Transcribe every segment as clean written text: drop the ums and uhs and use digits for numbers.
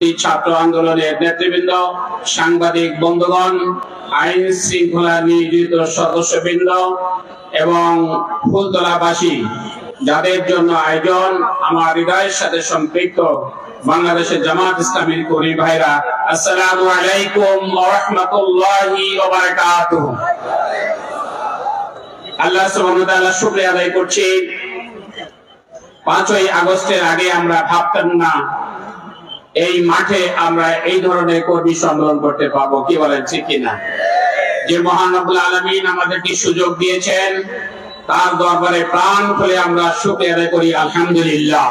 ছাত্র আন্দোলনের নেতৃবৃন্দ, সাংবাদিক বন্ধুগণ, আইন শৃঙ্খলা নিয়োজিত সদস্যবৃন্দ এবং ফুলতলাবাসী, যাদের জন্য আয়োজন, আমার হৃদয়ের সাথে সম্পৃক্ত বাংলাদেশের জামাত ইসলামীর কর্মী ভাইরা, আসসালামু আলাইকুম ওয়া রাহমাতুল্লাহি ওয়া বারাকাতুহু। আল্লাহ সুবহানাহু ওয়া তাআলা শুকরিয়া আদায় করছি। 5ই আগস্টের আগে আমরা ভাবতাম না এই মাঠে আমরা এই ধরনের কর্মী সম্মেলন করতে পারবো। কি বলেন, ঠিক কিনা? যে মহান রব্বুল আলামিন আমাদেরকে সুযোগ দিয়েছেন, তার দরবারে প্রাণ খুলে আমরা শুকরিয়া আদায় করি, আলহামদুলিল্লাহ।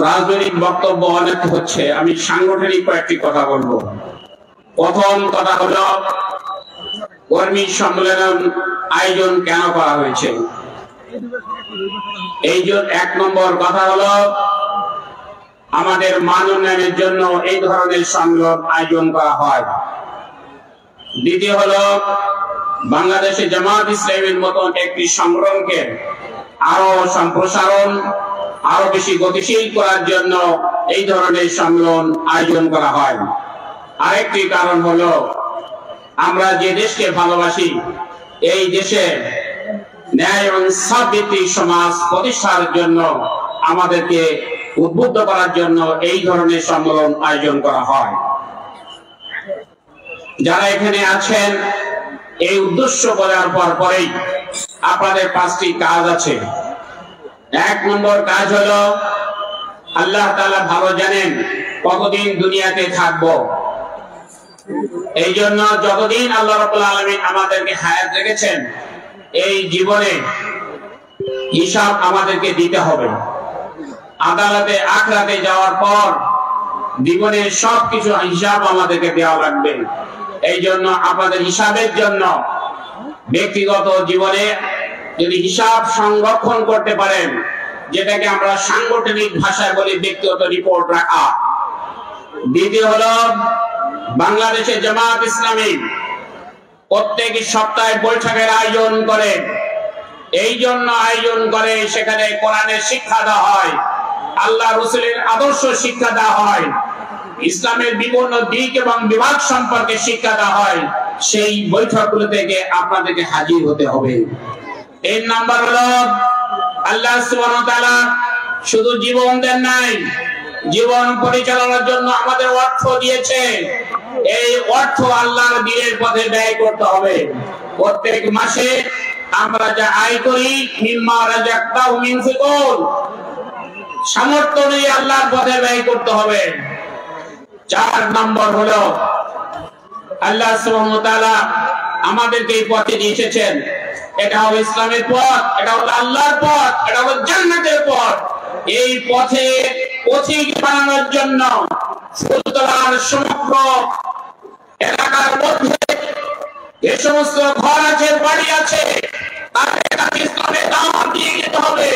রাজনৈতিক বক্তব্য অনেক হচ্ছে, আমি সাংগঠনিক কয়েকটি কথা বলবো। প্রথম কথা হলো, কর্মী সম্মেলন আয়োজন কেন করা হয়েছে? এই জন্য 1 নম্বর কথা হলো, আমাদের মান উন্নয়নের জন্য এই ধরনের সম্মেলন আয়োজন করা হয়। দ্বিতীয় হলো, বাংলাদেশে জামাত ইসলামীর মতন একটি সংগঠনকে আরো সম্প্রসারণ, আরো বেশি গতিশীল করার জন্য এই ধরনের সম্মেলন আয়োজন করা হয়। আরেকটি কারণ হলো, আমরা যে দেশকে ভালোবাসি, এই দেশে ন্যায় এবং ইনসাফ ভিত্তিক সমাজ প্রতিষ্ঠার জন্য আমাদেরকে উদ্বুদ্ধ করার জন্য এই ধরনের সম্মেলন আয়োজন করা হয়। যারা এখানে আছেন, এই উদ্দেশ্য বলার পরেই আপনাদের 5টি কাজ আছে। 1 নম্বর কাজ হলো, আল্লাহ তাআলা ভালো জানেন কতদিন দুনিয়াতে থাকবো। এই জন্য যতদিন আল্লাহ রাব্বুল আলামিন আমাদেরকে হায়াত রেখেছেন, এই জীবনে হিসাব আমাদেরকে দিতে হবে। আদালতে আখরাতে যাওয়ার পর জীবনের সবকিছু হিসাব আমাদেরকে দেওয়া লাগবে। এই জন্য আপনাদের হিসাবের জন্য ব্যক্তিগত জীবনে যদি হিসাব সংরক্ষণ করতে পারেন, যেটাকে আমরা সাংগঠনিক ভাষায় বলি ব্যক্তিগত রিপোর্ট রাখা। দ্বিতীয় হলো, বাংলাদেশের জামাত ইসলামী প্রত্যেক সপ্তাহে বৈঠকের আয়োজন করে। এই জন্য আয়োজন করে, সেখানে কোরআনের শিক্ষা দেওয়া হয়, আল্লাহ রাসূলের আদর্শ শিক্ষা দেওয়া হয়, ইসলামের বিভিন্ন দিক এবং বিভাগ সম্পর্কে শিক্ষা দেওয়া হয়। সেই বৈঠকগুলো থেকে আপনাদেরকে হাজির হতে হবে। 3 নাম্বার হলো, আল্লাহ সুবহানাহু ওয়া তাআলা শুধু জীবন দেন নাই, জীবন পরিচালনার জন্য আমাদের অর্থ দিয়েছে। এই অর্থ আল্লাহর দ্বীনের পথে ব্যয় করতে হবে। প্রত্যেক মাসে আমরা যা আয় করি, মিম্মা রাযাকনাহুম ইউনফিকুন, সামর্থ্য অনুযায়ী আল্লাহর পথে ব্যয় করতে হবে। 4 নম্বর হলো, আল্লাহ সুবহানাহু ওয়া তাআলা আমাদেরকে এই পথে নিয়ে এসেছেন। এটা হলো ইসলামের পথ, এটা হলো আল্লাহর পথ, এটা হলো জান্নাতের পথ। এই পথে পথিক বানানোর জন্য ফুলতলার সমগ্র এলাকার মধ্যে যে সমস্ত ঘর আছে, বাড়ি আছে, তাদেরকে ইসলামের দাওয়াত দিয়ে যেতে হবে।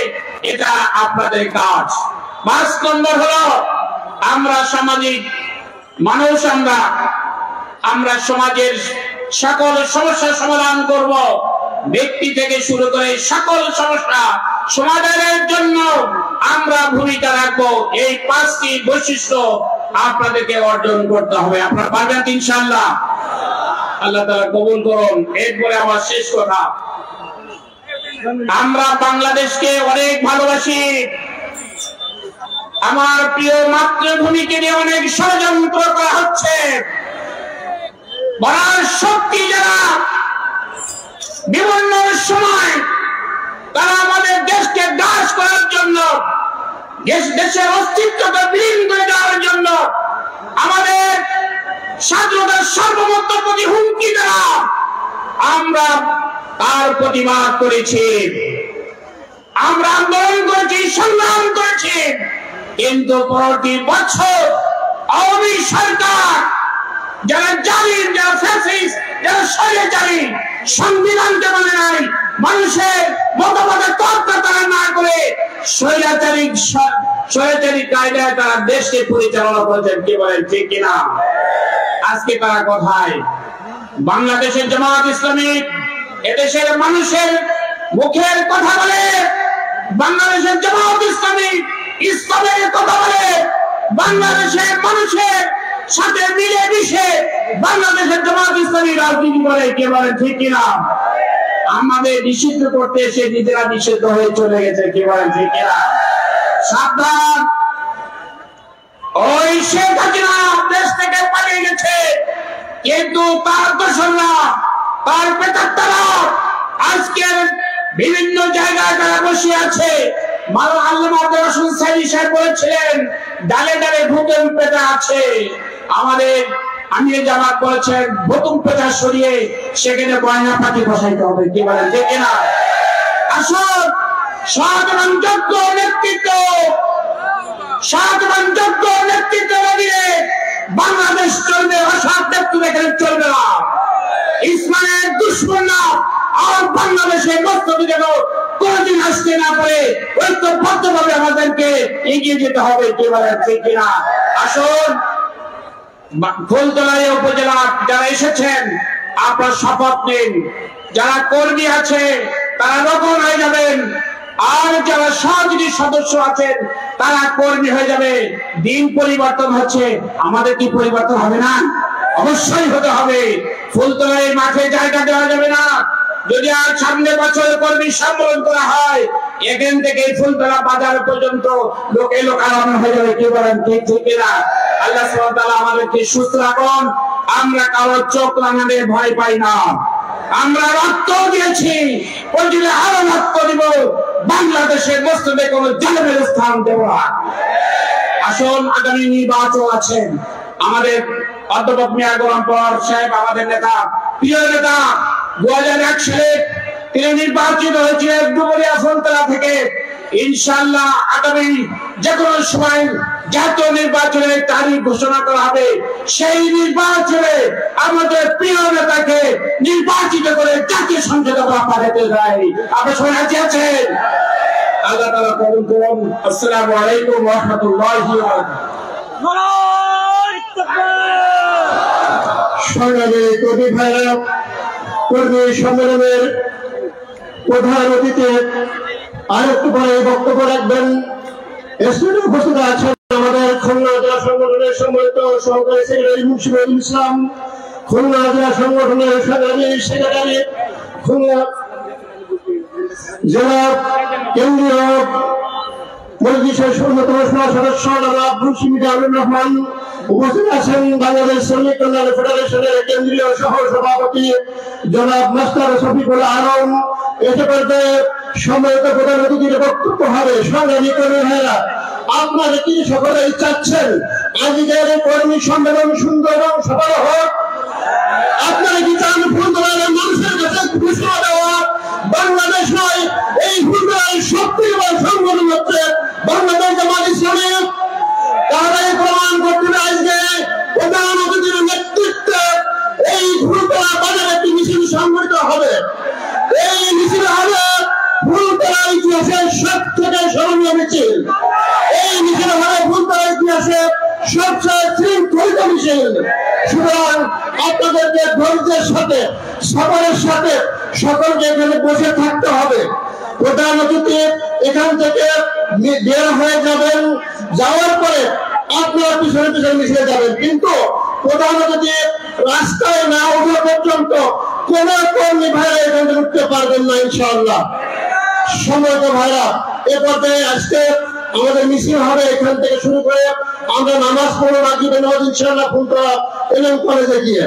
এটা আপনাদের কাজ। 5 নম্বর হলো, আমরা সামাজিক মানুষ, আমরা সমাজের সকল সমস্যার সমাধান করব। ব্যক্তি থেকে শুরু করে সকল সমস্যা সমাধানের জন্য আমরা ভূমিকা রাখবো। এই 5টি বৈশিষ্ট্য আপনাদেরকে অর্জন করতে হবে। আপনারা পারবেন ইনশাআল্লাহ। আল্লাহ তাআলা কবুল করুন। এরপরে আমার শেষ কথা, আমরা বাংলাদেশকে অনেক ভালোবাসি। আমার প্রিয় মাতৃভূমিকে নিয়ে অনেক ষড়যন্ত্র করা হচ্ছে। বড় শক্তি যারা বিভিন্ন সময় তারা আমাদের দেশকে গ্রাস করার জন্য, দেশের অস্তিত্বকে বিলীন করে দেওয়ার জন্য, আমাদের স্বাধীনতার সার্বভৌমত্ব প্রতি হুমকি দেওয়া, আমরা তার প্রতিবাদ করেছি, আমরা আন্দোলন করেছি, সংগ্রাম করেছি। কিন্তু প্রতি বছর আওয়ামী সরকার, যারা জালিম, যারা ফ্যাসিস্ট, যারা স্বৈরাচারী, সংবিধানকে মানে নাই, মানুষের মতামতের তোয়াক্কা তারা না করে স্বৈরাচারী কায়দায় তারা দেশকে পরিচালনা করেছেন। কি বলেন, ঠিক কিনা? আজকে তারা কোথায়? বাংলাদেশের জামাত ইসলামী এদেশের মানুষের মুখের কথা বলে, বাংলাদেশের জামাত ইসলামী ইসলামের কথা বলে, বাংলাদেশের মানুষের সাথে মিলে মিশে বাংলাদেশের জামাত ইসলামী রাজনীতি করে, কে বলেন ঠিক কিনা? আমাদের নিষিদ্ধ করতে এসে নিজেরা নিষিদ্ধ হয়ে চলে গেছে, কে বলেন ঠিক কিনা? সাবধান, ওই শেখ হাসিনা দেশ থেকে পালিয়ে গেছে, কিন্তু তার দোসররা, তার পেটাত্তারা আজকের বিভিন্ন জায়গায় তারা বসে আছে। মাওলানা আল্লামা আব্দুর রাসূল সাইদি সাহেব বলেছিলেন, ডালে ডালে ভূতের পেটা আছে। আমাদের আমির জামাত বলেছেন, ভূতুম পেটা সরিয়ে সেখানে গয়না পাতি বসাইতে হবে, কি বলেন ঠিক কিনা? আসুন, সাধারণ যোগ্য নেতৃত্ব, সাধারণ যোগ্য নেতৃত্ব দিলে বাংলাদেশ চলবে, অসৎ নেতৃত্ব এখানে চলবে না। ইসলামের দুশ্মনরা আর বাংলাদেশের মস্তকে যেন কোনদিন আসতে না পারে, ঐক্যবদ্ধভাবে আমাদেরকে এগিয়ে যেতে হবে, কি বলেন ঠিক কিনা? আসুন, ফুলতলা উপজেলা যারা এসেছেন, আপনার শপথ নিন। যারা কর্মী আছে তারা নতুন হয়ে যাবেন, আর যারা সহযোগী সদস্য আছেন তারা কর্মী হয়ে যাবে। দিন পরিবর্তন হচ্ছে, আমাদের কি পরিবর্তন হবে না? অবশ্যই হতে হবে। ফুলতলায় মাঠে জায়গা দেওয়া যাবে না। যদি আর সামনে বছর কর্মী সম্মেলন করা হয়, এখান থেকে ফুলতলা বাজার পর্যন্ত লোকে লোকারণ্য হয়ে যাবে, কি বলেন ঠিক ঠিক না? আল্লাহ সুবহানাহু ওয়া তাআলা আমাদেরকে সুস্থ রাখুন। আমরা কারো চোখ রাঙানোর ভয় পাই না। আমরা রক্ত দিয়েছি, প্রয়োজনে আরো রক্ত দিব। বাংলাদেশের মস্তকে কোনো জালেমের স্থান দেব না। আসুন, আগামী নির্বাচন আছেন। আমাদের অধ্যাপক মিয়া গোলাম পরোয়ার সাহেব, আমাদের নেতা, প্রিয় নেতা, 2001 সালে তিনি নির্বাচিত হয়েছিলেন ডুবুরিয়া ফুলতলা থেকে। ইনশাআল্লাহ আগামী যে কোনো সময় জাতীয় নির্বাচনের তারিখ ঘোষণা করা হবে। সেই নির্বাচনে আমাদের প্রিয় নেতাকে নির্বাচিত করে জাতীয় সংসদে পাঠাতে যাই। আপনার সবাই রাজি আছেন? আল্লাহ তাআলা কবুল করুন। আসসালামু আলাইকুম ওয়া রাহমাতুল্লাহি ওয়া বারাকাতুহু। সংগ্রামী কর্মী ভাইরা, কর্মী সম্মেলনের প্রধান অতিথি আরেকটু পরে বক্তব্য রাখবেন। স্টুডিও উপস্থিত আছেন আমাদের খুলনা জেলা সংগঠনের সম্মানিত সহকারী সেক্রেটারি মুন্সিফুল ইসলাম, খুলনা জেলা সংগঠনের সংগ্রামী সেক্রেটারি, খুলনা জেলা কেন্দ্রীয় মজলিসের অন্যতম সদস্য জনাব মুন্সি মিজানুর রহমান, উপস্থিত আছেন বাংলাদেশ শ্রমিক কল্যাণ ফেডারেশনের কেন্দ্রীয় সহ সভাপতি জনাব মাস্টার শফিকুল আলম। এতে পর্যায়ে সম্মানিত প্রধান অতিথির বক্তব্য হবে। সংগ্রামী কর্মী ভাইরা, আপনারা কি সকলেই চাচ্ছেন আজকের কর্মী সম্মেলন সুন্দর এবং সফল হোক? আপনারা কি চান ফুলতলার মানুষের কাছে ঘোষণা দেওয়া বাংলাদেশ নয়, এই ফুলতলার সবথেকে বড় সংগঠন হচ্ছে বাংলাদেশ জামাত ইসলামী? তারাই প্রমাণ করতে হবে। আজকে প্রধান অতিথির নেতৃত্বে এই ফুলতলা বাজারে একটি মিছিল সংগঠিত হবে। এই মিছিল হবে ফুলতলার ইতিহাসের সবথেকে স্মরণীয় মিছিল। এই মিছিল হবে ফুলতলার ইতিহাসে সবচেয়ে শৃঙ্খলিত মিছিল। সুতরাং আপনাদেরকে ধৈর্যের সাথে, সবরের সাথে সকলকে এখানে বসে থাকতে হবে। প্রধান অতিথি এখান থেকে বের হয়ে যাবেন, যাওয়ার পরে আপনারা পিছনে পিছনে মিশে যাবেন, কিন্তু প্রধান অতিথি রাস্তায় না ওঠা পর্যন্ত কোন কর্মী ভাইরা এখানে উঠতে পারবেন না ইনশাআল্লাহ। সম্মানিত ভাইরা, এ পর্যায়ে আজকে আমাদের মিছিল হবে। এখান থেকে শুরু করে আমরা নামাজ পড়ব রাখবেন ইনশাআল্লাহ ফুলতলা এলএম কলেজে গিয়ে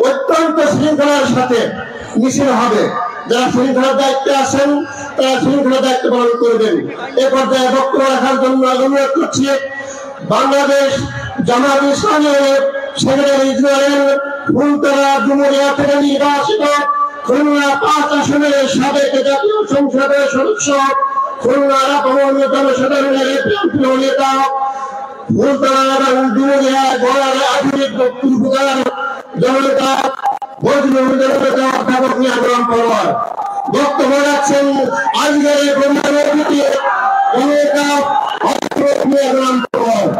অত্যন্ত শৃঙ্খলার সাথে মিছিল হবে। যারা শৃঙ্খলার দায়িত্বে আছেন তারা শৃঙ্খলার দায়িত্ব পালন করবেন। এ পর্যায়ে বক্তব্য রাখার জন্য অনুরোধ করছি বাংলাদেশ জামাত ইসলামের সেক্রেটারি জেনারেল, ফুলতলা ডুমুরিয়া থেকে নির্বাচিত খুলনা 5 আসনের সাবেক জাতীয় সংসদের সদস্য, খুলনা আপামর জনসাধারণের প্রিয় নেতা, ফুলতলা এবং ডুমুরিয়া গড়ার আধুনিক পূর্বকার জননেতা বজলুল জননেতা অধ্যাপক মিয়া গোলাম পরোয়ার বক্তব্য রাখছেন। আজকের এই প্রধান অতিথি জননেতা অধ্যাপক মিয়া গোলাম পরোয়ার।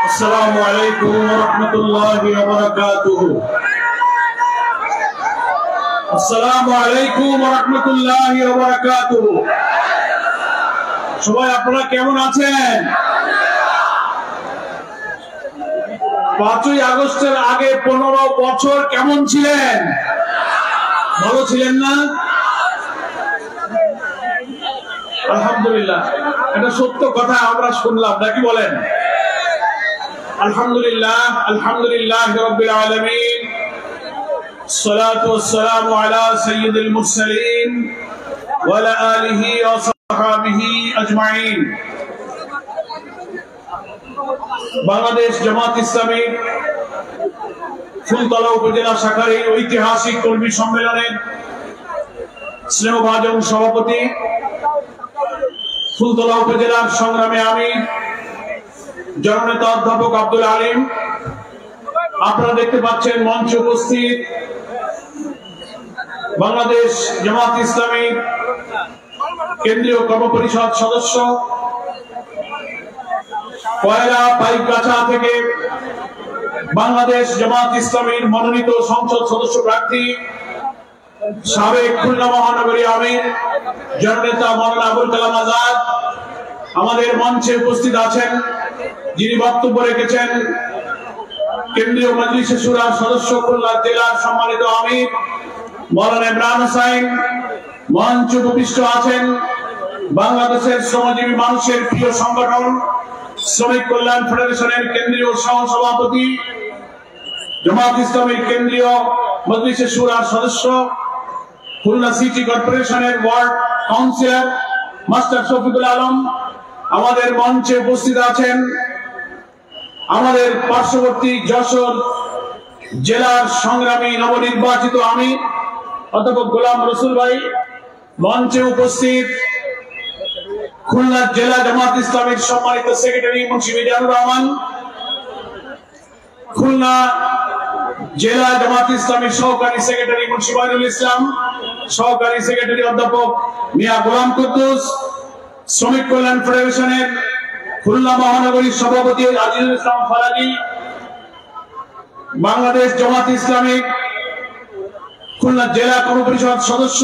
আসসালামু আলাইকুম ওয়া রাহমাতুল্লাহি ওয়া বারাকাতুহু। আসসালামু আলাইকুম ওয়া রাহমাতুল্লাহি ওয়া বারাকাতুহু। সবাই আপনারা কেমন আছেন? 5ই আগস্টের আগে 15 বছর কেমন ছিলেন? ভালো ছিলেন না? আলহামদুলিল্লাহ, এটা সত্য কথা আমরা শুনলাম, নাকি বলেন? আলহামদুলিল্লাহ, আলহামদুলিল্লাহ রাব্বিল আলামিন, সালাতু ওয়াসসালামু আলা সাইয়্যিদিল মুরসালিন ওয়া আলা আলিহি ওয়া সাহবিহি আজমাইন। বাংলাদেশ জামাত ইসলামী ফুলতলা উপজেলা শাখার এই ঐতিহাসিক কর্মী সম্মেলনের স্নেহভাজন সভাপতি, ফুলতলা উপজেলার সংগ্রামে আমি জননেতা অধ্যাপক আব্দুল আলিম। আপনারা দেখতে পাচ্ছেন মঞ্চে উপস্থিত বাংলাদেশ জামাত ইসলামী কেন্দ্রীয় কর্মপরিষদ সদস্য, কয়লা পাইকগাছা থেকে বাংলাদেশ জামাত ইসলামীর মনোনীত সংসদ সদস্য প্রার্থী, সাবেক খুলনা মহানগরী আমির জননেতা মাওলানা আবুল কালাম আজাদ। আমাদের মঞ্চে উপস্থিত আছেন যিনি বক্তব্য রেখেছেন কেন্দ্রীয় মজলিসে শুরার সদস্য, খুলনা জেলার সম্মানিত আমির মাওলানা ইমরান হোসেন। মঞ্চে উপবিষ্ট আছেন বাংলাদেশের শ্রমজীবী মানুষের প্রিয় সংগঠন শ্রমিক কল্যাণ ফেডারেশনের কেন্দ্রীয় সহসভাপতি, জামাত ইসলামীর কেন্দ্রীয় মজলিসে শুরার সদস্য, খুলনা সিটি কর্পোরেশনের ward councillor master Shafiqul Alam. আমাদের মঞ্চে উপস্থিত আছেন আমাদের পার্শ্ববর্তী যশোর জেলার সংগ্রামী নবনির্বাচিত আমির অধ্যাপক গোলাম রসুল ভাই। মঞ্চে উপস্থিত খুলনা জেলা জামাত ইসলামীর সম্মানিত সেক্রেটারি মুন্সি মিজানুর রহমান, খুলনা জেলা জামাত ইসলামীর সহকারী সেক্রেটারি মুন্সি বাইরুল ইসলাম, সহকারী সেক্রেটারি অধ্যাপক মিয়া গোলাম কুদ্দুস, শ্রমিক কল্যাণ ফেডারেশনের খুলনা মহানগরীর সভাপতি আজিজুল ইসলাম ফারাজি, বাংলাদেশ জামাত ইসলামী খুলনা জেলা কর্মপরিষদ সদস্য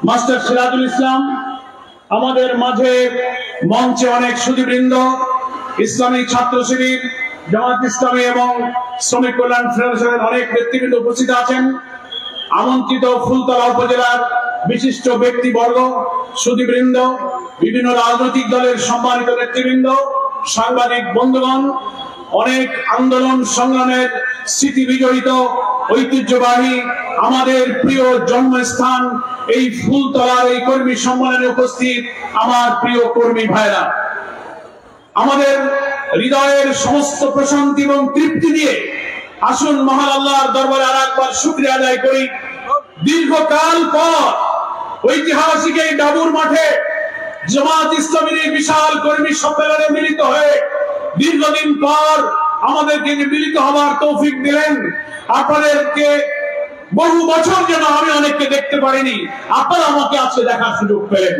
মাস্টার সিরাজুল ইসলাম। আমাদের মাঝে মঞ্চে অনেক সুধীবৃন্দ, ইসলামী ছাত্র শিবির, জামাত ইসলামী এবং শ্রমিক কল্যাণ ফেডারেশনের অনেক নেতৃবৃন্দ উপস্থিত আছেন। আমন্ত্রিত ফুলতলা উপজেলার বিশিষ্ট ব্যক্তিবর্গ, সুধীবৃন্দ, বিভিন্ন রাজনৈতিক দলের সম্মানিত নেতৃবৃন্দ, সাংবাদিক বন্ধুগণ, অনেক আন্দোলন সংগ্রামের স্মৃতি বিজড়িত ঐতিহ্যবাহী আমাদের প্রিয় জন্মস্থান এই ফুলতলার এই কর্মী সম্মেলনে উপস্থিত আমার প্রিয় কর্মী ভাইরা, আমাদের হৃদয়ের সমস্ত প্রশান্তি এবং তৃপ্তি দিয়ে আসুন মহান আল্লাহর দরবারে আরেকবার শুকরিয়া আদায় করি। দীর্ঘকাল পর ঐতিহাসিক এই ডাবুর মাঠে জামাত ইসলামীর এই বিশাল কর্মী সম্মেলনে মিলিত হয়ে দীর্ঘদিন পর আমাদেরকে মিলিত হওয়ার তৌফিক দিলেন। আপনাদেরকে বহু বছর যেন আমি অনেককে দেখতে পারিনি, আপনারা আমাকে আজকে দেখার সুযোগ পেলেন।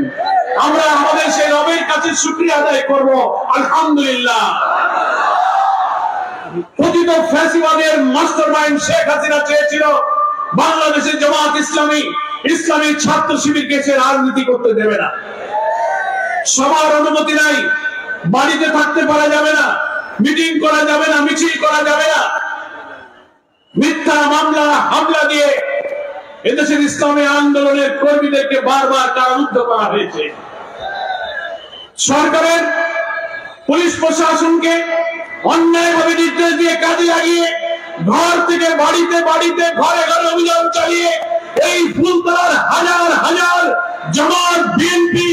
আমরা আমাদের সেই রবের কাছে শুকরিয়া আদায় করব, আলহামদুলিল্লাহ। পতিত ফ্যাসিবাদের মাস্টারমাইন্ড শেখ হাসিনা চেয়েছিল বাংলাদেশের জামাত ইসলামী ইসলামী ছাত্র শিবিরকে সে রাজনীতি করতে দেবে না, সবার অনুমতি নাই, বাড়িতে থাকতে পারা যাবে না, মিটিং করা যাবে না, মিছিল করা যাবে না। মিথ্যা মামলা হামলা দিয়ে এদেশের ইসলামী আন্দোলনের কর্মীদেরকে বারবার কারারুদ্ধ করা হয়েছে। সরকারের পুলিশ প্রশাসনকে অন্যায়ভাবে নির্দেশ দিয়ে কাজে লাগিয়ে ঘর থেকে বাড়িতে বাড়িতে ঘরে ঘরে অভিযান চালিয়ে এই ফুলতলার হাজার হাজার জামাত বিএনপি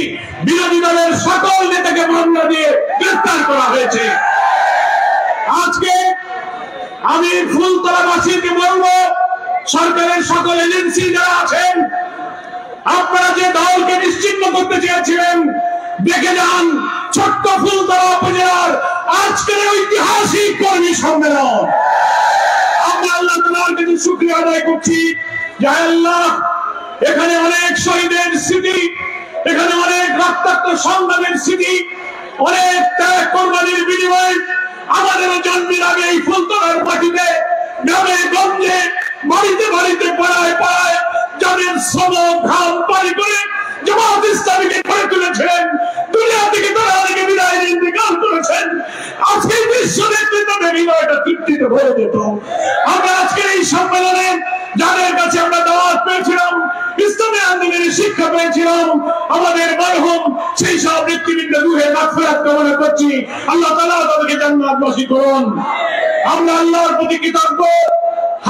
বিরোধী দলের সকল নেতাকে মামলা দিয়ে গ্রেফতার করা হয়েছে। আজকে আমি ফুলতলাবাসীকে বলবো, সরকারের সকল এজেন্সি যারা আছেন, আপনারা যে দলকে নিশ্চিহ্ন করতে চেয়েছিলেন, দেখে যান ছোট্ট ফুলতলা উপজেলার আজকের ঐতিহাসিক কর্মী সম্মেলন। আমরা আল্লাহ তাআলার কাছে শুকরিয়া আদায় করছি যে আল্লাহ, এখানে অনেক শহীদের স্মৃতি, এখানে অনেক রক্তাক্ত সংগ্রামের স্মৃতি, অনেক ত্যাগ কোরবানির বিনিময়ে আমাদের জন্মের আগে এই ফুলতলার মাটিতে গ্রামে গঞ্জে বাড়িতে বাড়িতে পাড়ায় পাড়ায় যাদের শ্রম ঘাম পানি করে জামাত ইসলামীকে গড়ে তুলেছিলেন, দুনিয়া থেকে তারা অনেকে বিদায় ইন্তেকাল করেছেন। আজকে বিশ্ব নেতৃত্বে হৃদয়টা তৃপ্তিতে ভরে যেত। আমরা আজকে এই সম্মেলনে যাদের কাছে আমরা দাওয়াত পেয়েছিলাম, ইসলামী আন্দোলনের শিক্ষা পেয়েছিলাম, আমাদের মরহুম সেই সব নেতৃবৃন্দ রুহের মাগফিরাত কামনা করছি। আল্লাহ তাআলা তাদেরকে জান্নাতবাসী করুন। আমরা আল্লাহর প্রতি কৃতজ্ঞ।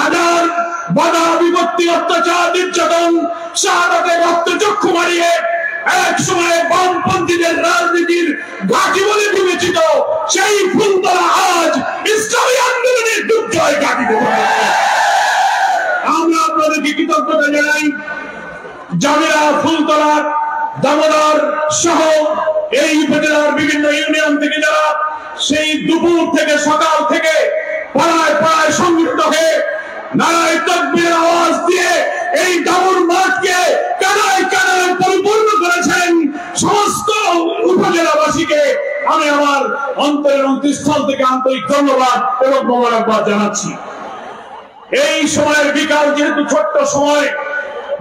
হাজার বাধা বিপত্তি, অত্যাচার, নির্যাতন, শাহাদাতের রক্তচক্ষু মারিয়ে এক সময় বামপন্থীদের রাজনীতির ঘাঁটি বলে বিবেচিত সেই ফুলতলা আজ ইসলামী আন্দোলনের দুর্জয় ঘাঁটিতে পরিণত। আমরা আপনাদেরকে কৃতজ্ঞতা জানাই। জামিরা, ফুলতলা, দামোদর সহ এই উপজেলার বিভিন্ন ইউনিয়ন থেকে যারা সেই দুপুর থেকে সকাল থেকে পাড়ায় পাড়ায় সংযুক্ত হয়ে নারায়ে তাকবীরের আওয়াজ দিয়ে এই দামুর মাঠকে কানায় কানায় পরিপূর্ণ করেছেন, সমস্ত উপজেলাবাসীকে আমি আমার অন্তরের অন্তঃস্থল থেকে আন্তরিক ধন্যবাদ এবং মোবারকবাদ জানাচ্ছি। এই সময়ের বিকাল যেহেতু ছোট্ট সময়,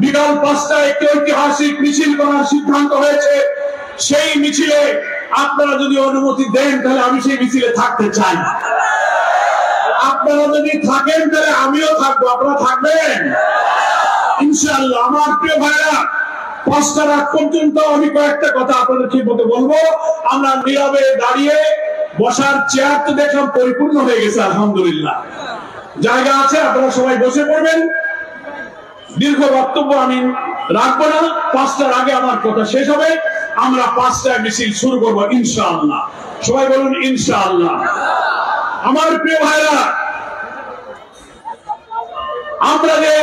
বিকাল 5টায় একটি ঐতিহাসিক মিছিল করার সিদ্ধান্ত হয়েছে। সেই মিছিলে আপনারা যদি অনুমতি দেন তাহলে আমি সেই মিছিলে থাকতে চাই। আপনারা যদি থাকেন তাহলে আমিও থাকবো। আপনারা থাকবেন ইনশাআল্লাহ। আমার প্রিয় ভাইরা, 5টার আগ পর্যন্ত আমি কয়েকটা কথা আপনাদের ঠিক মতো বলবো। আমরা নীরবে দাঁড়িয়ে বসার চেয়ার তো দেখলাম পরিপূর্ণ হয়ে গেছে, আলহামদুলিল্লাহ। জায়গা আছে, আপনারা সবাই বসে পড়বেন। দীর্ঘ বক্তব্য আমি রাখবো না। 5টার আগে আমার কথা শেষ হবে। আমরা 5টায় মিছিল শুরু করবো ইনশাআল্লাহ। সবাই বলুন ইনশাআল্লাহ। আমার প্রিয় ভাইরা, আমরা যে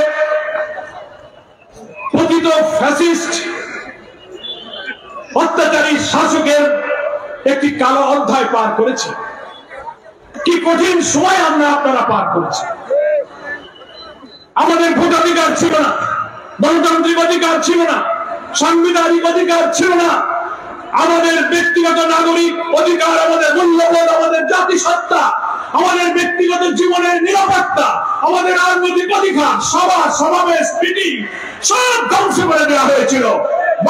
পতিত ফ্যাসিস্ট অত্যাচারী শাসকের একটি কালো অধ্যায় পার করেছি, কি কঠিন সময় আমরা আপনারা পার করেছি। আমাদের ভোটাধিকার ছিল না, গণতান্ত্রিক অধিকার ছিল না, সাংবিধানিক অধিকার ছিল না, আমাদের ব্যক্তিগত নাগরিক অধিকার, আমাদের মূল্যবোধ, আমাদের জাতিসত্তা, আমাদের ব্যক্তিগত জীবনের নিরাপত্তা, আমাদের রাজনৈতিক অধিকার, সভা সমাবেশ মিটিং সব ধ্বংস করে দেওয়া হয়েছিল।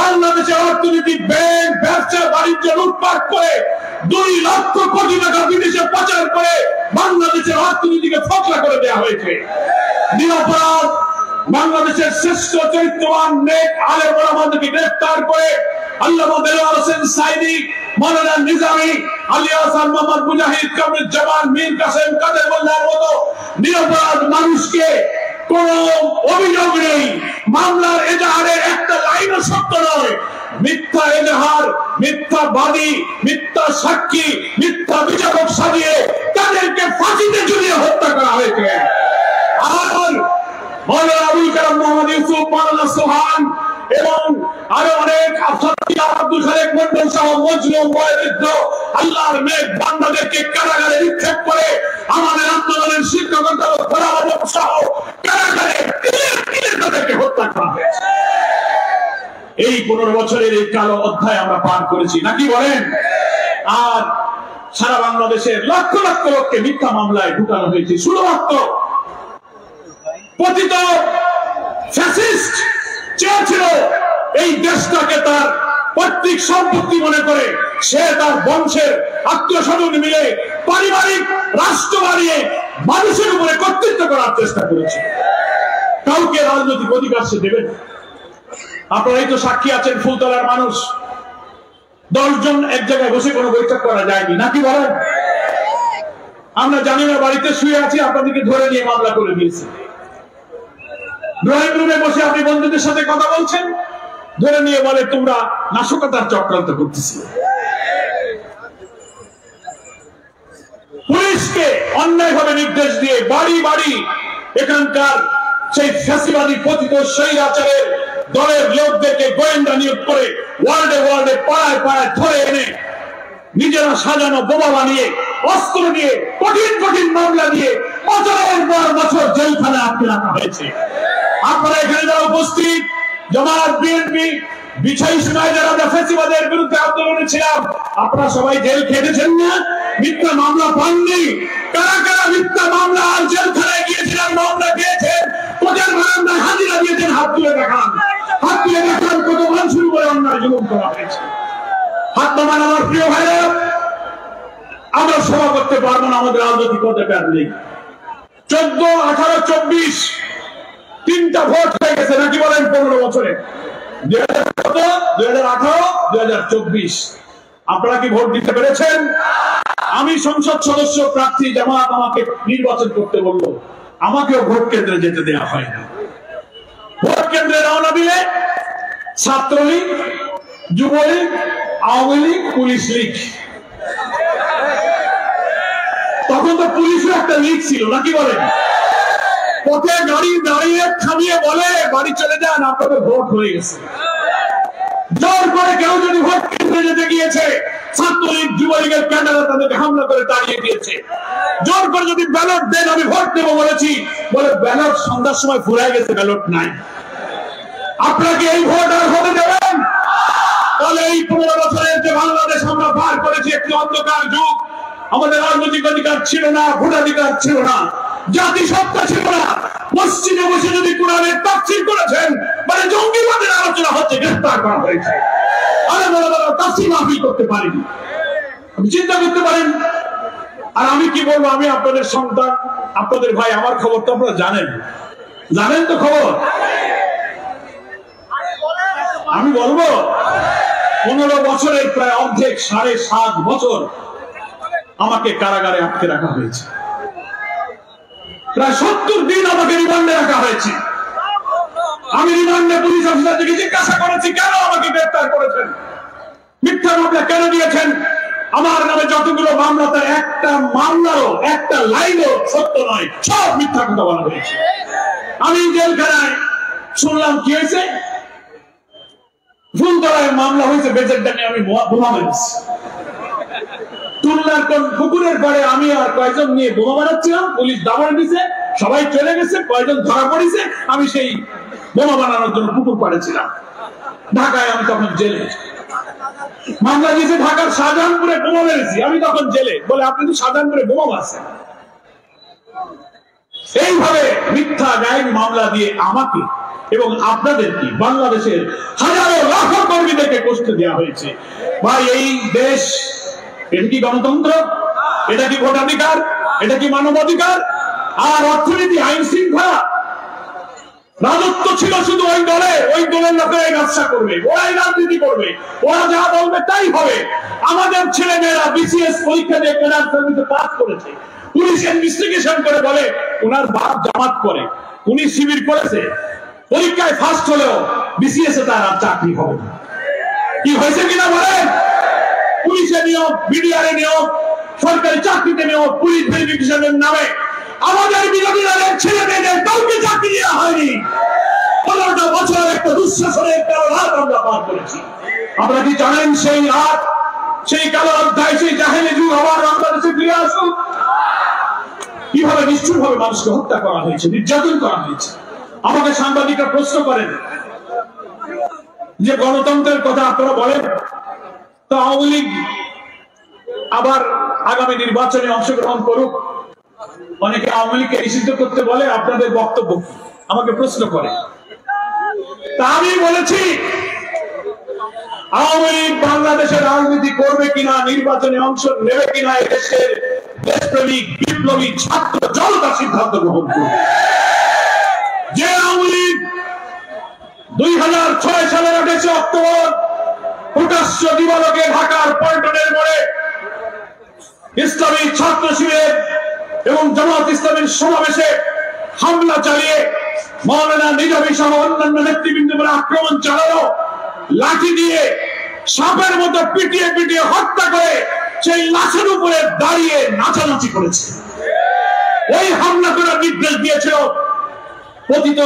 বাংলাদেশের অর্থনীতি, ব্যাংক, ব্যবসা বাণিজ্য লুটপাট করে 2 লক্ষ কোটি টাকা বিদেশে পাচার করে বাংলাদেশের অর্থনীতিকে ফোকলা করে দেওয়া হয়েছে। নিরপরাধ বাংলাদেশের শ্রেষ্ঠ চরিত্রবান নেক আলেম ওলামাদেরকে গ্রেফতার করে আল্লামা দেলোয়ার হোসেন সাইদি, মাওলানা নিজামী, আলী হাসান, মোহাম্মদ মুজাহিদ, কামরুজ্জামান, মীর কাসেম, কাদের মোল্লার মতো নিরপরাধ মানুষকে কোন অভিযোগ নেই, মামলার এজাহারের একটা লাইনও সত্য নয়, মিথ্যা এজাহার, মিথ্যা বাদী, মিথ্যা সাক্ষী, মিথ্যা বিচারক সাজিয়ে তাদেরকে ফাঁসিতে ঝুলিয়ে হত্যা করা হয়েছে। আর মাওলানা আবুল কালাম মোহাম্মদ ইউসুফ, মাওলানা সোহান এবং আরো অনেক আব্দুল খালেক মন্ডল সহ মজলুম বয়োবৃদ্ধ আল্লাহর মেঘ বান্দাদেরকে কারাগারে নিক্ষেপ করে আমাদের আন্দোলনের শিক্ষকতা সহ কারাগারে তাদেরকে হত্যা করা হয়েছে। এই 15 বছরের এই কালো অধ্যায় আমরা পার করেছি, নাকি বলেন? আর সারা বাংলাদেশের লক্ষ লক্ষ লোককে মিথ্যা মামলায় ঢুকানো হয়েছে শুধুমাত্র পতিত ফ্যাসিস্ট চেয়েছিল এই দেশটাকে তার পৈতৃক সম্পত্তি মনে করে সে তার বংশের আত্মীয় স্বজন মিলে পারিবারিক রাষ্ট্র বানিয়ে মানুষের উপরে কর্তৃত্ব করার চেষ্টা করেছে। কাউকে রাজনৈতিক অধিকার সে দেবে না। আপনারাই তো সাক্ষী আছেন, ফুলতলার মানুষ 10 জন এক জায়গায় বসে কোনো বৈঠক করা যায়নি, নাকি বলেন? আমরা জানি না, বাড়িতে শুয়ে আছি, আপনাদেরকে ধরে নিয়ে মামলা করে দিয়েছে। ড্রয়িং রুমে বসে আপনি বন্ধুদের সাথে কথা বলছেন, ধরে নিয়ে বলে তোমরা নাশকতার চক্রান্ত করতেছি। পুলিশকে অন্যায়ভাবে নির্দেশ দিয়ে বাড়ি বাড়ি এখানকার সেই ফ্যাসিবাদী পতিত স্বৈরাচারের দলের লোকদেরকে গোয়েন্দা নিয়োগ করে ওয়ার্ডে ওয়ার্ডে পাড়ায় পাড়ায় ধরে এনে নিজেরা সাজানো বোমা বানিয়ে অস্ত্র নিয়ে কঠিন কঠিন মামলা দিয়ে বছরের পর বছর জেলখানায় আটকে রাখা হয়েছে। আপনারা এখানে যারা উপস্থিত, জামায়াত, বিএনপি, বিছাই সময় যারা ফ্যাসিবাদের বিরুদ্ধে আন্দোলনে ছিলাম, আপনারা সবাই জেল খেটেছেন না? মিথ্যা মামলা পাননি? কারা কারা মিথ্যা মামলা আর জেলখানায় গিয়েছিলেন, মামলা দিয়েছেন, কোর্টের বারান্দায় হাজিরা দিয়েছেন? হাত তুলে দেখান, হাত তুলে দেখান কত মানুষের উপরে অন্যায় জুলুম করা হয়েছে। হাত নামান আমার প্রিয় ভাইরা। আমরা সভা করতে পারবো না, আমাদের রাজনৈতিক অধিকার নেই। 14, 18, 24 তিনটা ভোট হয়ে গেছে নাকি বলেন 15 বছরে? 2018, 2024 আপনারা কি ভোট দিতে পেরেছেন? আমি সংসদ সদস্য প্রার্থী, জামাত আমাকে নির্বাচন করতে বললো, আমাকেও ভোট কেন্দ্রে যেতে দেওয়া হয় না। ভোট কেন্দ্রে রওনা দিলে ছাত্রলীগ, যুবলীগ, আওয়ামী লীগ, পুলিশ লীগ, তখন তো পুলিশের একটা লীগ ছিল নাকি বলেন? পথে গাড়ি দাঁড়িয়ে থামিয়ে বলে বাড়ি চলে যান, আপনাদের ভোট হয়ে গেছে। জোর করে কেউ যদি ভোট কেন্দ্রে যেতে গিয়েছে, ছাত্রলীগ, যুবলীগের ক্যাডাররা তাদেরকে হামলা করে তাড়িয়ে দিয়েছে। জোর করে যদি ব্যালট দেন, আমি ভোট দেবো বলেছি, বলে ব্যালট সন্ধ্যার সময় ফুরায় গেছে, ব্যালট নাই। আপনাকে এই ভোট আর হতে দেবেন? তাহলে এই 15 বছরের যে বাংলাদেশ আমরা পার করেছি, একটি অন্ধকার যুগ। আমাদের রাজনৈতিক অধিকার ছিল না, ভোটাধিকার ছিল না, জাতিসত্তা ছিল না। মসজিদে বসে যদি কোরআনের তাফসীর করেছেন, মানে জঙ্গিবাদের আলোচনা হচ্ছে, গ্রেফতার করা হয়েছে। আরে বড় বড় তাফসীর মাহফিল করতে পারিনি, আপনি চিন্তা করতে পারেন। আর আমি কি বলবো, আমি আপনাদের সন্তান, আপনাদের ভাই, আমার খবর তো আপনারা জানেন, জানেন তো খবর। আমি বলবো 15 বছরের প্রায় অর্ধেক, 7.5 বছর আমাকে কারাগারে আটকে রাখা হয়েছে। প্রায় 70 দিন আমাকে রিমান্ডে রাখা হয়েছে। আমি রিমান্ডে পুলিশ অফিসার থেকে জিজ্ঞাসা করেছি, কেন আমাকে গ্রেফতার করেছেন, মিথ্যা মামলা কেন দিয়েছেন? আমার নামে যতগুলো মামলা, তার একটা মামলারও একটা লাইনও সত্য নয়, সব মিথ্যা কথা বলা হয়েছে। আমি জেলখানায় শুনলাম কি হয়েছে, ফুলতলায় মামলা হয়েছে, বেজের ডানে আমি বোমা মেরেছি। তুলনার কোন পুকুরের পরে আমি আর কয়েকজন নিয়ে বোমা বানাচ্ছিলাম, পুলিশ দাবড় দিছে, সবাই চলে গেছে, কয়েকজন ধরা পড়েছে, আমি সেই বোমা বানানোর জন্য পুকুর পাড়ে ছিলাম। ঢাকায় আমি তখন জেলে। মামলা দিয়েছে ঢাকার শাহজাহানপুরে বোমা মেরেছি, আমি তখন জেলে। বলে আপনি তো শাহজাহানপুরে বোমা মারছেন। এইভাবে মিথ্যা গায়েবী মামলা দিয়ে আমাকে এবং আপনাদেরকে, বাংলাদেশের হাজারো লাখো কর্মীদেরকে কষ্ট দেওয়া হয়েছে। ভাই, এই দেশ, এটা কি গণতন্ত্র? এটা কি ভোটাধিকার? এটা কি মানবাধিকার? আর অর্থনীতি, আইন শৃঙ্খলা, রাজত্ব ছিল শুধু ওই দলে, ওই দলের লোকেরাই ব্যবসা করবে, ওরাই রাজনীতি করবে, ওরা যা বলবে তাই হবে। আমাদের ছেলে মেয়েরা বিসিএস পরীক্ষা দিয়ে ক্যাডার সার্ভিসে পাস করেছে, পুলিশ ইনভেস্টিগেশন করে বলে ওনার বাপ জামাত করে, উনি শিবির করেছে, পরীক্ষায় ফার্স্ট হলেও বিসিএস এ তার আর চাকরি হবে না। কি হয়েছে কিনা বলেন? পুলিশে নিয়োগ, বিডিআর নিয়োগ, সরকারি চাকরিতে নিয়োগ, পুলিশ ভেরিফিকেশনের নামে আমাদের বিরোধীরা ছেলে মেয়েদের কাউকে চাকরি দেওয়া হয়নি। 15টা বছর একটা দুঃশাসনের কালো রাত আমরা পার করেছি। আপনারা কি জানেন সেই রাত, সেই কালো অধ্যায়, সেই জাহেলি যুগ আবার বাংলাদেশে ফিরে আসুক? কিভাবে নিষ্ঠুরভাবে মানুষকে হত্যা করা হয়েছে, নির্যাতন করা হয়েছে। আমাকে সাংবাদিকরা প্রশ্ন করেন যে গণতন্ত্রের কথা আপনারা বলেন, তো আওয়ামী লীগ আবার আগামী নির্বাচনে অংশগ্রহণ করুক, অনেকে আওয়ামী লীগকে নিষিদ্ধ করতে বলে, আপনাদের বক্তব্য আমাকে প্রশ্ন করে। তা আমি বলেছি, আওয়ামী লীগ বাংলাদেশের রাজনীতি করবে কিনা, নির্বাচনে অংশ নেবে কিনা, এদেশের দেশপ্রেমিক বিপ্লবী ছাত্র জনতা সিদ্ধান্ত গ্রহণ করবে। যে আওয়ামী লীগ 2006 সালের 28 অক্টোবর প্রকাশ্য দিবালোকে ঢাকার পল্টনের মোড়ে ইসলামী ছাত্র শিবির এবং জামাত ইসলামের সমাবেশে হামলা চালিয়ে মাওলানা নিজামী সহ অন্যান্য নেতৃবৃন্দ উপর আক্রমণ চালানো, লাঠি দিয়ে সাপের মতো পিটিয়ে পিটিয়ে হত্যা করে সেই লাশের উপরে দাঁড়িয়ে নাচানাচি করেছে। এই হামলা করার নির্দেশ দিয়েছিল পতিত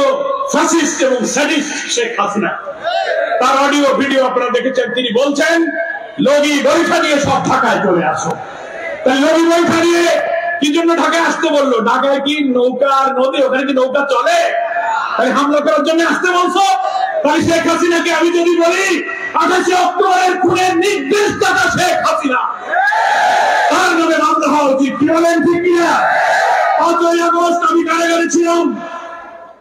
ফ্যাসিস্ট এবং স্যাডিস্ট শেখ হাসিনা। তার অডিও ভিডিও আপনারা দেখেছেন, তিনি বলছেন লগি বৈঠা নিয়ে সব ঢাকায় চলে আসো। তাই লগি বৈঠা নিয়ে কি জন্য ঢাকায় আসতে বললো? ঢাকায় কি নৌকা আর নদী, ওখানে কি নৌকা চলে? তাই হামলা করার জন্য আসতে বলছো? তাই শেখ হাসিনাকে আমি যদি বলি 28 অক্টোবরের খুনের নির্দেশদাতা শেখ হাসিনা, তার নামে মামলা হওয়া উচিত। কি বলেন ঠিক কিনা? 5ই আগস্ট আমি কারাগারে ছিলাম।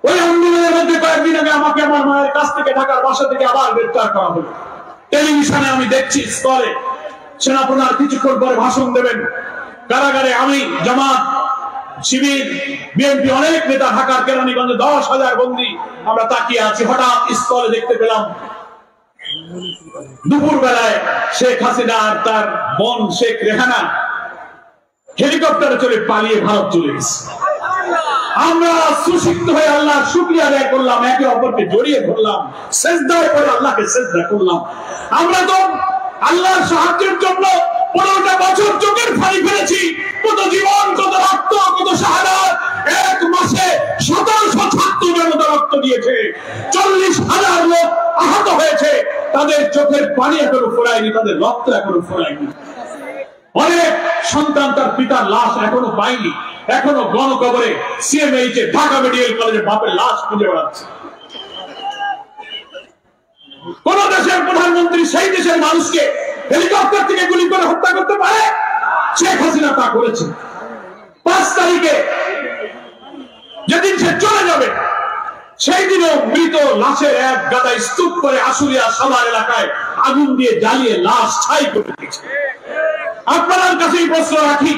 ওই আন্দোলনের মধ্যে কয়েকদিন আগে আমাকে আমার মায়ের কাছ থেকে ঢাকার বাসা থেকে আবার গ্রেফতার করা হলো। টেলিভিশনে আমি দেখছি স্থলে সেনাপ্রধান কিছুক্ষণ পরে ভাষণ দেবেন। কারাগারে আমি, জামাত, শিবির, বিএনপি অনেক নেতা ঢাকার কেরানীগঞ্জে 10,000 বন্দী আমরা তাকিয়ে আছি। হঠাৎ স্থলে দেখতে পেলাম দুপুর বেলায় শেখ হাসিনা আর তার বোন শেখ রেহানা হেলিকপ্টারে চলে পালিয়ে ভারত চলে গেছে। আমরা সুশিক্ষিত হয়ে আল্লাহর শুকরিয়া আদায় করলাম, একে অপরকে জড়িয়ে ধরলাম, সেজদায় পড়ে আল্লাহকে সেজদা করলাম। আমরা তো আল্লাহর সাহায্যের জন্য 15টা বছর চোখের ফানি ফেলেছি। কত জীবন, কত রক্ত, কত শাহাদাত। এক মাসে 1700 ছাত্র জনতা রক্ত দিয়েছে, 40,000 লোক আহত হয়েছে। তাদের চোখের পানি এখনো ফোরায়নি, তাদের রক্ত এখনো ফোরায়নি। অনেক সন্তান তার পিতার লাশ এখনো পায়নি, এখনো গণকবরে সিএমএইচ এ ঢাকা মেডিকেল কলেজে বাপের লাশ খুঁজে বেড়াচ্ছে। কোন দেশের প্রধানমন্ত্রী সেই দেশের মানুষকে হেলিকপ্টার থেকে গুলি করে হত্যা করতে পারে? শেখ হাসিনা তা করেছে। 5 তারিখে যেদিন সে চলে যাবে সেই দিনও মৃত লাশের এক গাদা স্তূপ করে আশুলিয়া সাভার এলাকায় আগুন দিয়ে জ্বালিয়ে লাশ ছাই করে দিয়েছে। আপনার কাছেই প্রশ্ন রাখি,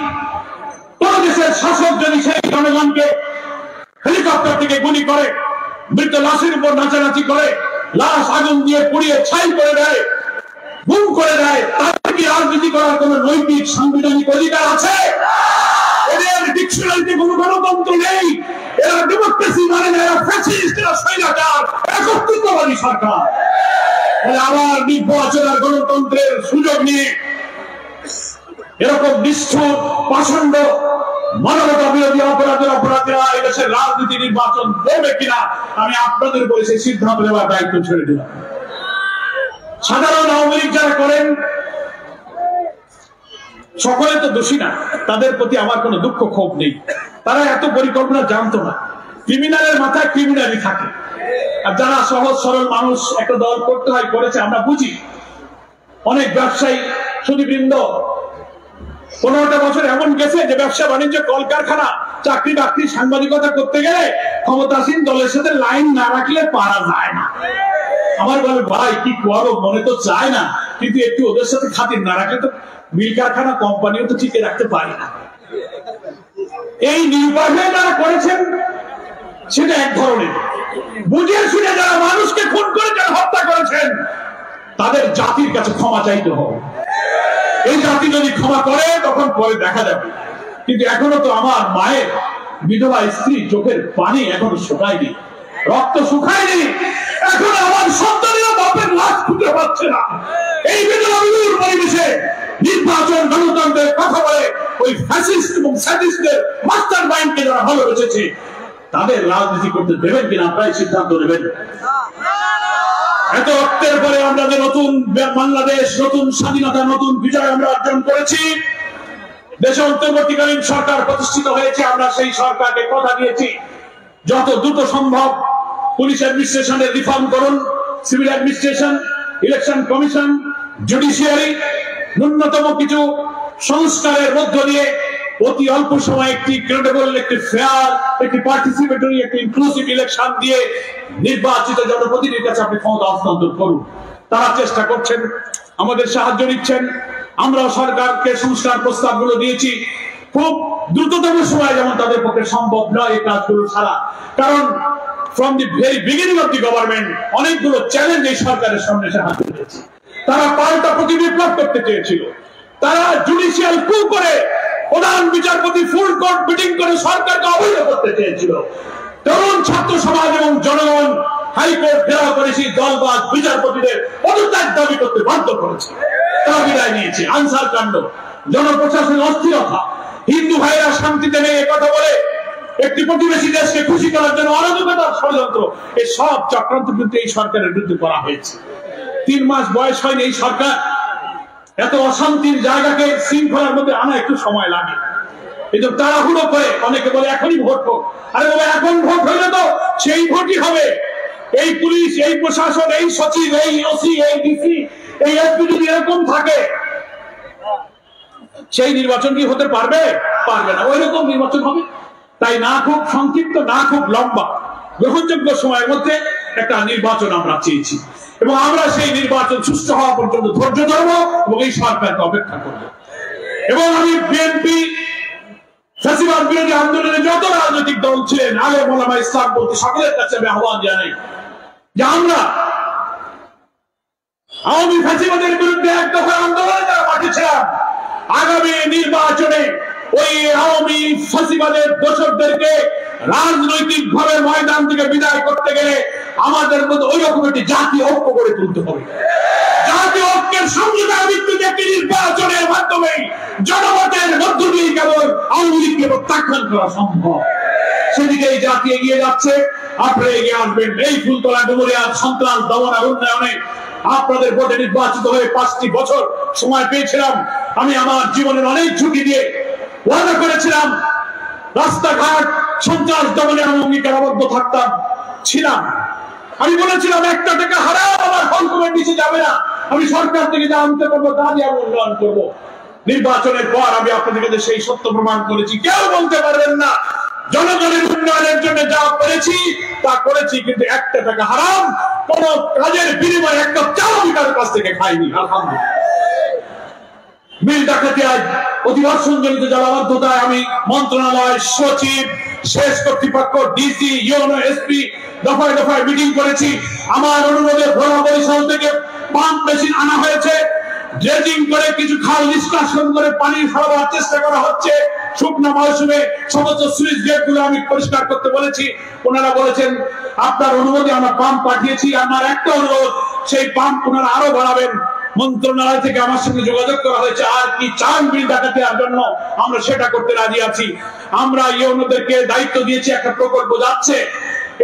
কোন দেশের শাসক যদি সেই জনগণকে হেলিকপ্টার থেকে গুলি করে, মৃত লাশের উপর নাচানাচি করে, লাশ আগুন দিয়ে পুড়িয়ে ছাই করে দেয়, গুম করে দেয়, তাদের কি রাজনীতি করার কোন নৈতিক সাংবিধানিক অধিকার আছে? এদের ডিকশনারিতে কোনো গণতন্ত্র নেই। এরা ডেমোক্রেসি মানে না, এরা ফ্যাসিস্ট, এরা স্বৈরাচার, একত্রিতবাদী সরকার। আবার নির্বাচন আর গণতন্ত্রের সুযোগ নিয়ে এরকম নিষ্ঠুর, পাষণ্ড, মানবতা বিরোধী অপরাধীরা এদেশের রাজনীতি নির্বাচন দেবে কিনা আমি আপনাদের উপরে সেই সিদ্ধান্ত নেওয়ার দায়িত্ব ছেড়ে দিলাম। সাধারণ আওয়ামী লীগ যারা করেন সকলে তো দোষী না, তাদের প্রতি আমার কোনো দুঃখ ক্ষোভ নেই। তারা এত পরিকল্পনা জানতো না। ক্রিমিনালের মাথায় ক্রিমিনালই থাকে, আর যারা সহজ সরল মানুষ একটা দল করতে হয় করেছে, আমরা বুঝি। অনেক ব্যবসায়ী সুদীবৃন্দ 15টা বছর এমন গেছে যে ব্যবসা বাণিজ্য, কলকারখানা, চাকরি বাকরি, সাংবাদিকতা করতে গেলে ক্ষমতাসীন দলের সাথে লাইন না রাখলে পারা যায় না। আমার বলে ভাই কি করো, মনে তো চায় না, কিন্তু একটু ওদের সাথে খাতির না রাখলে তো মিল কারখানা কোম্পানিও তো টিকে রাখতে পারি না। এই নির্বাচনে যারা করেছেন সেটা এক ধরনের। বুঝিয়ে শুনে যারা মানুষকে খুন করে, যারা হত্যা করেছেন, তাদের জাতির কাছে ক্ষমা চাইতে হবে। এই জাতি যদি ক্ষমা করে তখন পরে দেখা যাবে। কিন্তু এখনো তো আমার মায়ের বিধবা স্ত্রী চোখের পানি এখনো শুকায়নি, রক্ত শুকায়নি। এখন আমার সন্তানেরা বাপের লাশ খুঁজে পাচ্ছে না। এই বিধবা বিধুর পরিবেশে নির্বাচন, গণতন্ত্রের কথা বলে ওই ফ্যাসিস্ট এবং স্যাডিস্টদের মাস্টার মাইন্ডকে যারা ভালোবেসেছে, তাদের রাজনীতি করতে দেবেন কিনা আপনারাই সিদ্ধান্ত নেবেন। এত রক্তের পরে আমরা যে নতুন বাংলাদেশ, নতুন স্বাধীনতা, নতুন বিজয় আমরা অর্জন করেছি, দেশে অন্তর্বর্তীকালীন সরকার প্রতিষ্ঠিত হয়েছে। আমরা সেই সরকারকে কথা দিয়েছি যত দ্রুত সম্ভব পুলিশ অ্যাডমিনিস্ট্রেশনের রিফর্ম করুন, civil administration, election commission, judiciary, ন্যূনতম কিছু সংস্কারের মধ্য দিয়ে অতি অল্প সময় একটি ক্রেডিবল, একটি ফেয়ার, একটি পার্টিসিপেটরি, একটি ইনক্লুসিভ ইলেকশন দিয়ে নির্বাচিত জনপ্রতিনিধির কাছে আপনি ক্ষমতা হস্তান্তর করুন। তারা চেষ্টা করছেন, আমাদের সাহায্য নিচ্ছেন। আমরাও সরকারকে সংস্কার প্রস্তাবগুলো দিয়েছি। খুব দ্রুততম সময় যেমন তাদের পক্ষে সম্ভব নয় এই কাজগুলো ছাড়া, কারণ from the very beginning of the government অনেকগুলো চ্যালেঞ্জ এই সরকারের সামনে এসে হাজির হয়েছে। তারা পাল্টা প্রতি বিপ্লব করতে চেয়েছিল, তারা জুডিশিয়াল কু করে প্রধান বিচারপতি ফুল কোর্ট মিটিং করে সরকারকে অবৈধ করতে চেয়েছিল। তরুণ ছাত্র সমাজ এবং জনগণ হাইকোর্ট ঘেরাও করে সেই দলবাদ বিচারপতিদের পদত্যাগ দাবি করতে বাধ্য করেছে। তারা বিদায় নিয়েছে। আনসার কাণ্ড, জনপ্রশাসনের অস্থিরতা, হিন্দু ভাইরা শান্তিতে নেই কথা বলে একটি প্রতিবেশী দেশকে খুশি করার জন্য অরাজকতার ষড়যন্ত্র, এই সব চক্রান্ত কিন্তু এই সরকারের বিরুদ্ধে করা হয়েছে। 3 মাস বয়স হয়নি এই সরকার। এত অশান্তির জায়গাকে শৃঙ্খলার মধ্যে আনা একটু সময় লাগে। এই তো তাড়াহুড়ো করে অনেকে বলে এখনই ভোট হোক। আরে বাবা, এখন ভোট হইলে তো সেই ভোটই হবে। এই পুলিশ, এই প্রশাসন, এই সচিব, এই ওসি, এই ডিসি, এই এসপি যদি এরকম থাকে, সেই নির্বাচন কি হতে পারবে? পারবে না। ওই রকম নির্বাচন হবে। তাই না খুব সংক্ষিপ্ত, না খুব লম্বা, গ্রহণযোগ্য সময়ের মধ্যে একটা নির্বাচন আমরা চেয়েছি এবং আমরা সেই নির্বাচন সুষ্ঠু হওয়া পর্যন্ত ধৈর্য ধরবো এবং এই সরকারকে অপেক্ষা করবো। এবং আমি বিএনপি ফ্যাসিবাদ বিরোধী আন্দোলনে যত রাজনৈতিক দল ছিলেন, আলেম ওলামা ইসলাম বলতে সকলের কাছে আমি আহ্বান জানাই যে আমরা আওয়ামী ফ্যাসিবাদের বিরুদ্ধে এক দফা আন্দোলনে যারা মাঠে ছিলাম, আগামী নির্বাচনে ওই আওয়ামী ফ্যাসিবাদের দোষকদেরকে রাজনৈতিক ভাবে ময়দান থেকে বিদায় করতে গেলে আমাদের মধ্যে ওই রকম একটি জাতীয় ঐক্য গড়ে তুলতে হবে। জাতীয় ঐক্যের সমঝোতার ভিত্তিতে একটি নির্বাচনের মাধ্যমে জনমতের মধ্য দিয়ে কেবল আওয়ামী লীগকে প্রত্যাখ্যান করা সম্ভব। সেদিকে এই জাতি এগিয়ে যাচ্ছে, আপনারা এগিয়ে আসবেন। এই ফুলতলা ডুমুরিয়ার সন্ত্রাস দমন আর উন্নয়নে আপনাদের ভোটে নির্বাচিত হয়ে 5টি বছর সময় পেয়েছিলাম। আমি আমার জীবনের অনেক ঝুঁকি দিয়ে ওয়াদা করেছিলাম, রাস্তাঘাট সন্ত্রাস দমনে আমি অঙ্গীকারাবদ্ধ ছিলাম। আমি বলেছিলাম 1 টাকা হারাও আমার ফলকমের নিচে যাবে না, আমি সরকার থেকে যা আনতে পারবো তা দিয়ে আমি উন্নয়ন করবো। নির্বাচনের পর আমি আপনাদের কাছে সেই সত্য প্রমাণ করেছি। কেউ বলতে পারবেন না জনগণের উন্নয়নের জন্য যা করেছি তা করেছি, কিন্তু 1 টাকা হারাম কোন কাজের বিনিময়ে একটা চাও আমি কারোর কাছ থেকে খাইনি। আলহামদুলিল্লাহ। মিল ডাকাতি আজ অধিবর্ষণ জনিত জলাবদ্ধতায় আমি মন্ত্রণালয়, সচিব, শেষ কর্তৃপক্ষ, ডিসি, ইউনো, এসপি দফায় দফায় মিটিং করেছি। আমার অনুরোধে ভোলা বরিশাল থেকে পাম্প মেশিন আনা হয়েছে, ড্রেজিং করে কিছু খাল নিষ্কাশন করে পানি সরবরাহের চেষ্টা করা হচ্ছে। শুকনো মৌসুমে সমস্ত সুইচ গেট গুলো আমি পরিষ্কার করতে বলেছি। ওনারা বলেছেন আপনার অনুমতি আমরা পাম্প পাঠিয়েছি। আমার একটা অনুরোধ, সেই পাম্প ওনারা আরো বাড়াবেন। মন্ত্রণালয় থেকে আমার সঙ্গে যোগাযোগ করা হয়েছে, আর কি চান বিল ডাকাতি দেওয়ার জন্য আমরা সেটা করতে রাজি আছি। আমরা ইউনোদেরকে দায়িত্ব দিয়েছি, একটা প্রকল্প যাচ্ছে।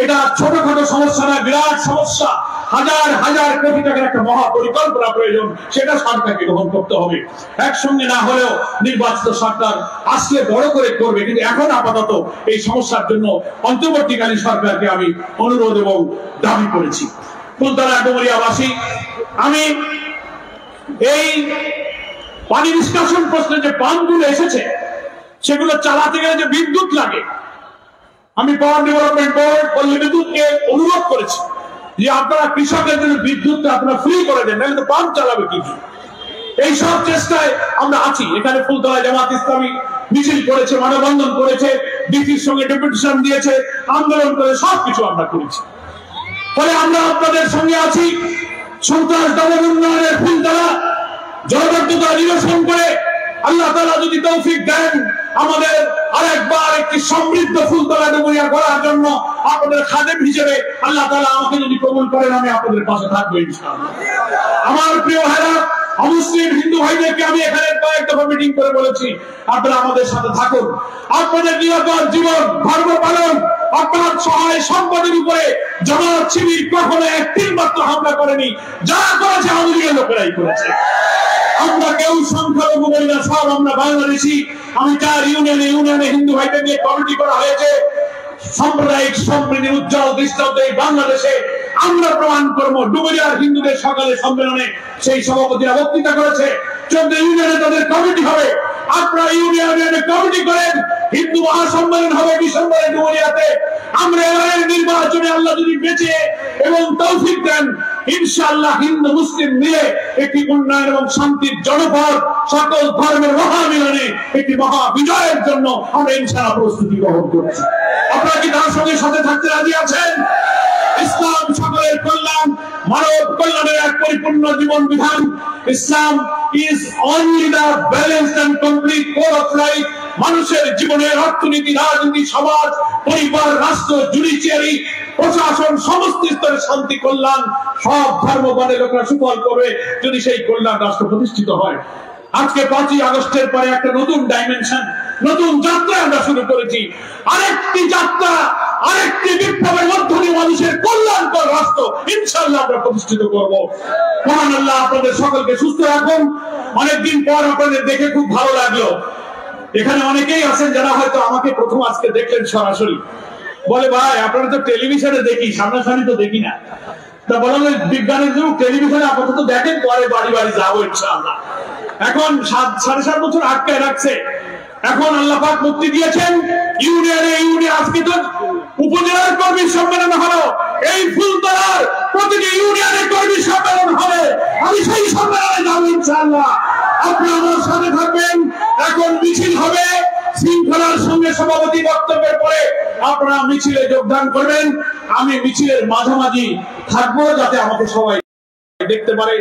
এটা ছোটখাটো সমস্যা না, বিরাট সমস্যা। হাজার হাজার কোটি টাকার একটা মহা পরিকল্পনা প্রয়োজন, সেটা সরকারকে গ্রহণ করতে হবে। একসঙ্গে না হলেও নির্বাচিত সরকার আসলে বড় করে করবে, কিন্তু এখন আপাতত এই সমস্যার জন্য অন্তর্বর্তীকালীন সরকারকে আমি অনুরোধ এবং দাবি করেছি। ফুলতলা ডুমুরিয়াবাসী, আমি এই পানি নিষ্কাশন প্রশ্নে যে পাম্পগুলো এসেছে সেগুলো চালাতে গেলে যে বিদ্যুৎ লাগে, আমি পাওয়ার ডেভেলপমেন্ট বোর্ড পল্লী বিদ্যুৎকে অনুরোধ করেছি যে আপনারা কৃষকের জন্য বিদ্যুৎটা আপনারা ফ্রি করে দেন, নাহলে তো পাম্প চালাবে কি। এই সব চেষ্টায় আমরা আছি। এখানে ফুলতলা জামাত ইসলামী মিছিল করেছে, মানববন্ধন করেছে, ডিসির সঙ্গে ডেপুটেশন দিয়েছে, আন্দোলন করে সবকিছু আমরা করেছি। ফলে আমরা আপনাদের সঙ্গে আছি। সন্ত্রাস দমন উন্নয়নের ফুলতলা জলবদ্ধতা নিরসন করে আল্লাহ তাআলা যদি তৌফিক দেন, আমাদের আরেকবার একটি সমৃদ্ধ ফুলতলা ডুমুরিয়া করার জন্য আপনাদের খাদেম হিসেবে আল্লাহ তাআলা আমাকে যদি কবুল করেন, আমি আপনাদের পাশে থাকবো ইনশাআল্লাহ। আমার প্রিয় ভাইরা, অমুসলিম হিন্দু ভাইদেরকে আমি এখানে কয়েক দফা মিটিং করে বলেছি, আপনারা আমাদের সাথে থাকুন। আপনাদের নিরাপদ জীবন, ধর্ম পালন, আপনার সহায় সম্পদের উপরে জামাত শিবির কখনো একদিন মাত্র হামলা করেনি। যা করেছে আওয়ামী লীগের লোকেরাই করেছে। আমরা কেউ সংখ্যালঘু বলি না, সব আমরা বাংলাদেশি। আমি 4 ইউনিয়নে হিন্দু ভাইদের নিয়ে কমিটি করা হয়েছে। সাম্প্রদায়িক সম্প্রীতির উজ্জ্বল দৃষ্টান্ত এই বাংলাদেশে আমরা প্রমাণ করবো। ডুমুরিয়ার হিন্দুদের সকালে সম্মেলনে সেই সভাপতিরা বক্তৃতা করেছে, 14 ইউনিয়নে তাদের কমিটি হবে। আপনারা ইউনিয়নে কমিটি করেন, হিন্দু মহাসম্মেলন হবে ডিসেম্বরে ডুমুরিয়াতে। আমরা এবারের নির্বাচনে আল্লাহ যদি বেঁচে এবং তৌফিক দেন, ইনশাআল্লাহ হিন্দু মুসলিম মিলে একটি উন্নয়ন এবং শান্তির জনপদ, সকল ধর্মের মহামিলনে একটি মহা বিজয়ের জন্য আমরা ইনশাআল্লাহ প্রস্তুতি গ্রহণ করছি। আপনারা কি তার সঙ্গে সাথে থাকতে রাজি আছেন? ইসলাম সকলের কল্যাণ, মানব কল্যাণের এক পরিপূর্ণ জীবন বিধান। ইসলাম is only the balanced and complete core of life. মানুষের জীবনের অর্থনীতি, রাজনীতি, সমাজ, পরিবার, রাষ্ট্র, জুডিশিয়ারি, প্রশাসন, সমস্ত স্তরে শান্তি, কল্যাণ সব ধর্মবর্ণের লোকেরা সুফল করবে যদি সেই কল্যাণ রাষ্ট্র প্রতিষ্ঠিত হয়। আজকে 5ই আগস্টের পরে একটা নতুন ডাইমেনশন, নতুন যাত্রা আমরা শুরু করেছি। আরেকটি যাত্রা, আরেকটি বিপ্লবের মধ্য দিয়ে মানুষের কল্যাণকর রাষ্ট্র ইনশাআল্লাহ আমরা প্রতিষ্ঠিত করব। মহান আল্লাহ আপনাদের সকলকে সুস্থ রাখুন। অনেকদিন পর আপনাদের দেখে খুব ভালো লাগলো। এখানে অনেকেই আছেন যারা হয়তো আমাকে প্রথম আজকে দেখলেন সরাসরি। বলে ভাই আপনারা তো টেলিভিশনে দেখি, সামনাসামনি তো দেখি না। তা বললাম বিজ্ঞানের যুগ, টেলিভিশনে আপাতত দেখেন, পরে বাড়ি বাড়ি যাবো ইনশাআল্লাহ। এখন 7.5 বছর আটকায় রাখছে, এখন আল্লাহ পাক মুক্তি দিয়েছেন। ইউনিয়ন আজকে তো উপজেলার কর্মী সম্মেলন হলো, এই ফুলতলার প্রতিটি ইউনিয়নের কর্মী সম্মেলন হবে, আমি সেই সম্মেলনে যাবো ইনশাআল্লাহ। আপনারা আমার সাথে থাকবেন। এখন মিছিল হবে, শৃঙ্খলার সঙ্গে সভাপতি বক্তব্যের পরে আপনারা মিছিলে যোগদান করবেন। আমি মিছিলের মাঝামাঝি থাকবো যাতে আমাকে সবাই দেখতে পারে।